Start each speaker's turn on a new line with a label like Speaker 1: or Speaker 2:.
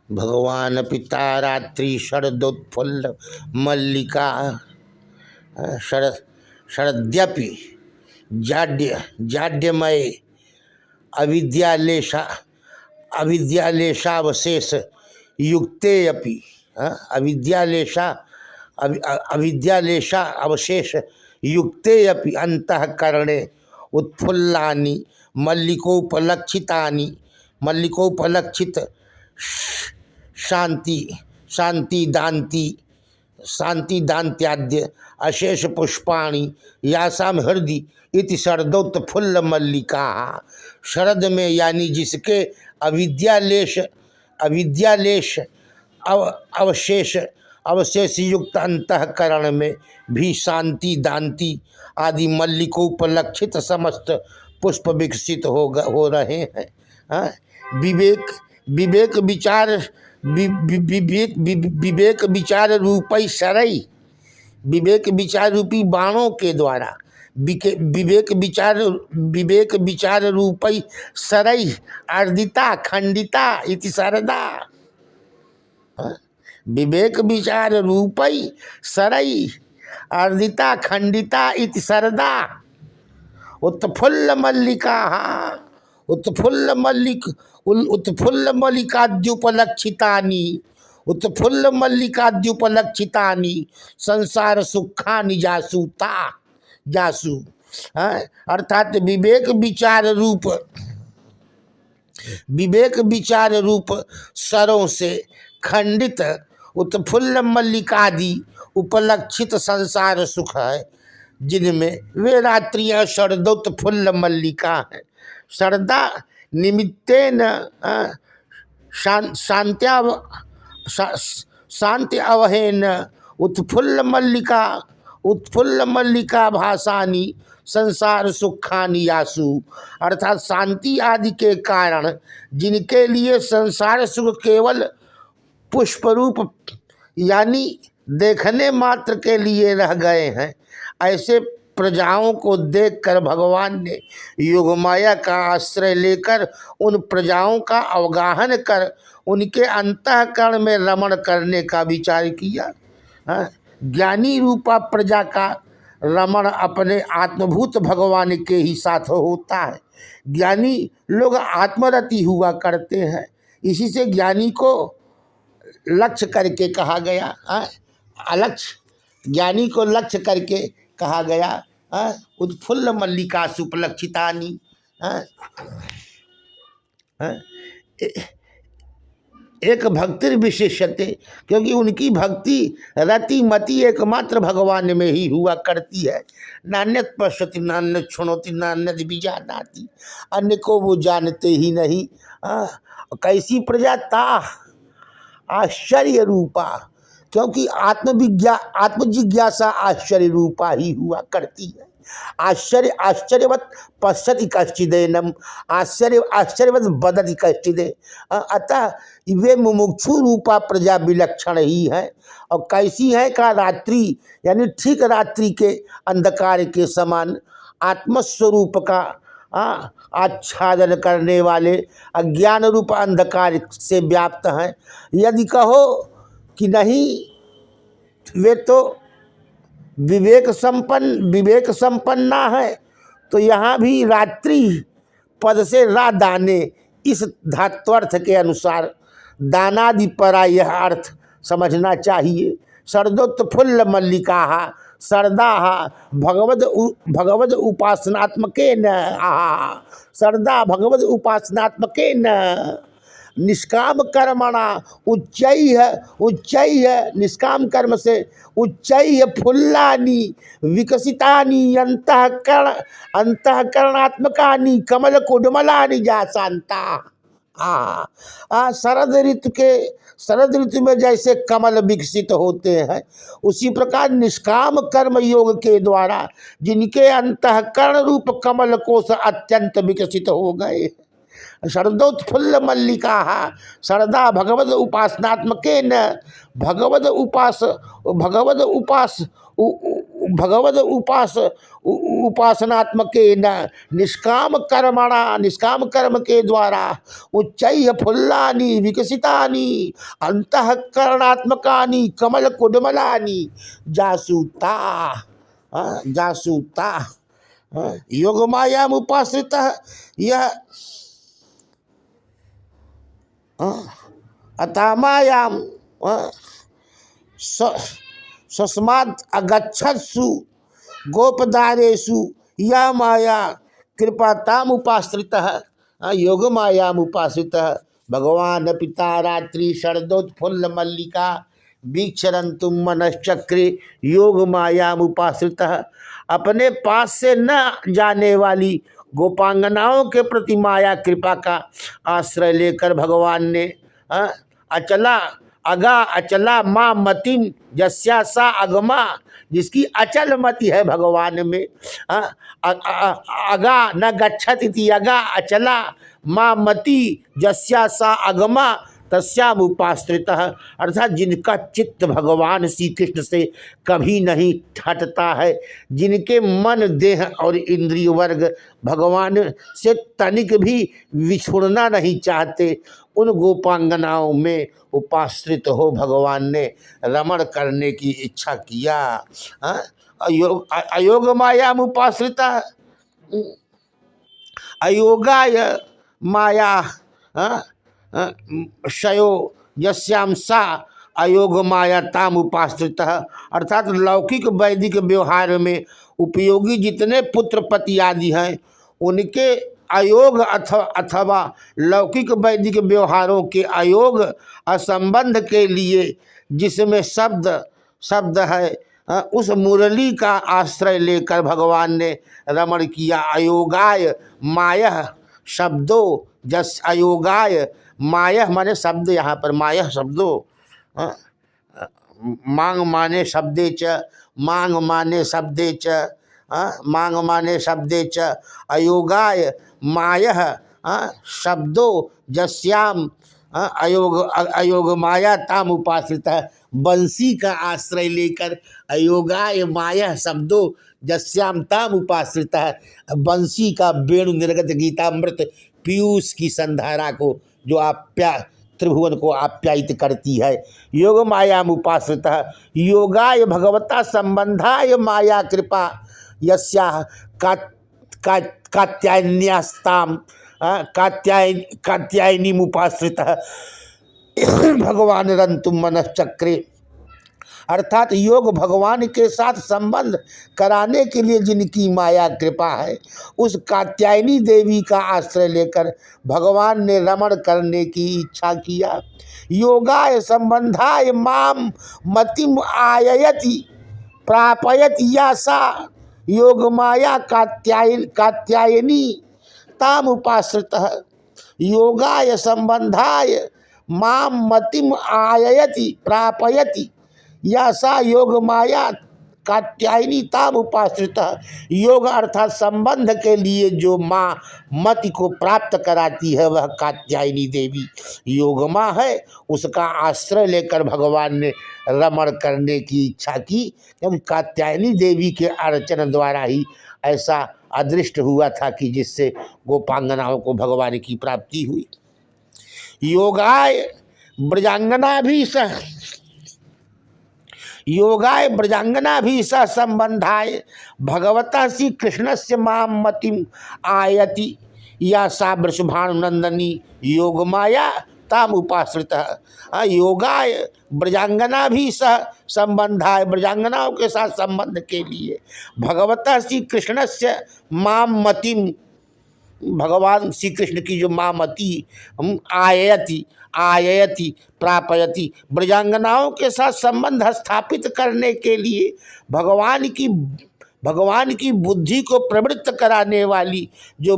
Speaker 1: भगवान पिता रात्रि शरदोत्फुल्ल मल्लिका शरद शरद्यपि जाड्यमय अविद्यालेशा अविद्यालेशावशेष युक्ते अपि अविद्यालेशा अवशेष युक्ते अपि अंतःकरणे उत्फुल्लानि मल्लिकोपलक्षित शांति दान्त्याद्य अशेष पुष्पाणि यासाम हृदि इति शरदोत्फुल्ल मल्लिका। शरद में यानी जिसके अविद्यालेश अवशेष युक्त अंतःकरण में भी शांति दांति आदि मल्लिकोपलक्षित समस्त पुष्प विकसित हो रहे हैं। विवेक विचार रूपी सरई, विवेक विचार रूपी बाणों के द्वारा विवेक विचार रूपी सरई अर्दिता खंडिता इति सरदा। विवेक विचार रूपी सरई अर्दिता खंडिता इति सरदा। उत्फुल्ल मल्लिकाद्युपलक्षितानि संसार सुखानि जासु। अर्थात विवेक विचार रूप सरों से खंडित उत्फुल्ल मल्लिकादि उपलक्षित संसार सुख है, जिनमें वे रात्रियां शरदोत्फुल्ल मल्लिका है। शरदा निमित्तेन शांति अवहेन उत्फुल्ल मल्लिका भासानी संसार सुखानि यासु। अर्थात शांति आदि के कारण जिनके लिए संसार सुख केवल पुष्परूप यानी देखने मात्र के लिए रह गए हैं, ऐसे प्रजाओं को देखकर भगवान ने योगमाया का आश्रय लेकर उन प्रजाओं का अवगाहन कर उनके अंतःकरण में रमण करने का विचार किया। ज्ञानी रूपा प्रजा का रमण अपने आत्मभूत भगवान के ही साथ होता है। ज्ञानी लोग आत्मरति हुआ करते हैं, इसी से ज्ञानी को लक्ष्य करके कहा गया। अलक्ष्य ज्ञानी को लक्ष्य करके कहा गया। उत्फुल्ल मल्लिका सुपलक्षितानि। एक भक्ति विशेषते, क्योंकि उनकी भक्ति रति मति एकमात्र भगवान में ही हुआ करती है। नान्यत पश्यति नान्यत छुणोति नान्यत विजानाति, अन्य को वो जानते ही नहीं। कैसी प्रजा ता आश्चर्य रूपा, क्योंकि आत्मजिज्ञासा आश्चर्य रूपा ही हुआ करती है। आश्चर्यवत पश्यति कश्चिदेनम, आश्चर्यवत बदति कश्चिदे। अतः वे मुमुक्षु रूपा प्रजा विलक्षण ही है। और कैसी है का रात्रि यानी ठीक रात्रि के अंधकार के समान आत्मस्वरूप का आच्छादन करने वाले अज्ञान रूप अंधकार से व्याप्त हैं। यदि कहो कि नहीं वे तो विवेक संपन्ना है, तो यहाँ भी रात्रि पद से रा दाने इस धात्वर्थ के अनुसार दानादि परा यह अर्थ समझना चाहिए। शरदोत्फुल्ल मल्लिका शरदा भगवद उपासनात्मके न शरदा भगवद उपासनात्मके न निष्काम कर्मणा उच्चैः निष्काम कर्म से उच्चैः फुल्लानि विकसितानि अंतःकरणात्मकानि कमल कुडमलानि जाशांता। शरद ऋतु में जैसे कमल विकसित होते हैं, उसी प्रकार निष्काम कर्म योग के द्वारा जिनके अंतःकरण रूप कमल कोश अत्यंत विकसित हो गए। शरदोत्फुल्ल मल्लिका शरदा भगवद उपासनात्मके न भगवद उपासनात्मक न निष्काम कर्मणा, निष्काम कर्म के द्वारा उच्चैः फुल्लानि विकसितानि अंतःकरणात्मकानि कमल कुडमलानि जासूता, जासूता योग मायाम उपाश्रित। यह अतामायाम सस्मात् अगच्छत्सु गोपदारेषु या माया कृपाताम उपाश्रितः। योग मायाम उपाश्रितः भगवान पिता रात्रि शरदोत्फुल्ल मल्लिका वीक्षरन्तुम मनश्चक्रे योग मायाम उपाश्रितः। अपने पास से न जाने वाली गोपांगनाओं के प्रति माया कृपा का आश्रय लेकर भगवान ने अचला अगा अचला माँ मतिम जस्या सा अगमा, जिसकी अचल मति है भगवान में, अगा न गच्छति इति अगा अचला माँ मति जस्या सा अगमा तस्याम उपाश्रितः। अर्थात जिनका चित्त भगवान श्री कृष्ण से कभी नहीं हटता है, जिनके मन देह और इंद्रिय वर्ग भगवान से तनिक भी विछुड़ना नहीं चाहते, उन गोपांगनाओं में उपाश्रित हो भगवान ने रमण करने की इच्छा किया। अयोग मायाम उपाश्रिता, अयोगाय माया शयो यस्याम सा अयोग माया ताम उपाश्रितः। अर्थात लौकिक वैदिक व्यवहार में उपयोगी जितने पुत्र पति आदि हैं, उनके अयोग अथवा लौकिक वैदिक व्यवहारों के अयोग असंबंध के लिए जिसमें शब्द है, उस मुरली का आश्रय लेकर भगवान ने रमण किया। अयोगाय मायः शब्दों जस अयोगाय मायः माने शब्द, यहाँ पर मायः शब्दों, मांग माने शब्दे च, मांग माने शब्दे च, मांग माने शब्दे च, अयोगाय मायः शब्दों जस्याम अयोग माया ताम उपाश्रितः। बंसी का आश्रय लेकर अयोगाय माया शब्दों जस्याम ताम उपाश्रितः। बंसी का वेणु निर्गत गीतामृत पीयूष की संधारा को जो त्रिभुवन को आप्यायित करती है। योग मायाम उपाश्रितः योगाय भगवता संबंधाय माया कृपा यस्याः कात्यायन्यास्ताम कात्यायनी उपाश्रितः भगवान रंतुम मनश्चक्रे। अर्थात योग भगवान के साथ संबंध कराने के लिए जिनकी माया कृपा है, उस कात्यायनी देवी का आश्रय लेकर भगवान ने रमण करने की इच्छा किया। योगाय संबंधाय माम मतिम आययति प्रापयति या सा योग माया कात्यायनी ताम उपाश्रितः। योगाय संबंधाय माम मतिम आययति प्रापयति या सा योग माया कात्यायनी ताम उपाश्रितः। योग अर्थात संबंध के लिए जो माँ मति को प्राप्त कराती है, वह कात्यायनी देवी योग माँ है। उसका आश्रय लेकर भगवान ने रमण करने की इच्छा की, क्योंकि कात्यायनी देवी के अर्चन द्वारा ही ऐसा अदृष्ट हुआ था कि जिससे गोपांगनाओं को भगवान की प्राप्ति हुई। योगाय ब्रजांगना भी सह योगाय ब्रजांगना भी सह संबंधाय भगवता श्री कृष्ण से माम मतिम आयति या सा वृषभानुनंदनी योग माया ताम उपाश्रितः। योगाय ब्रजांगना भी सह संबंधाय, ब्रजांगनाओं के साथ संबंध के लिए भगवता श्री कृष्ण से माम मतिम, भगवान श्री कृष्ण की जो माँ मति आयति प्रापयति, ब्रजांगनाओं के साथ संबंध स्थापित करने के लिए भगवान की बुद्धि को प्रवृत्त कराने वाली जो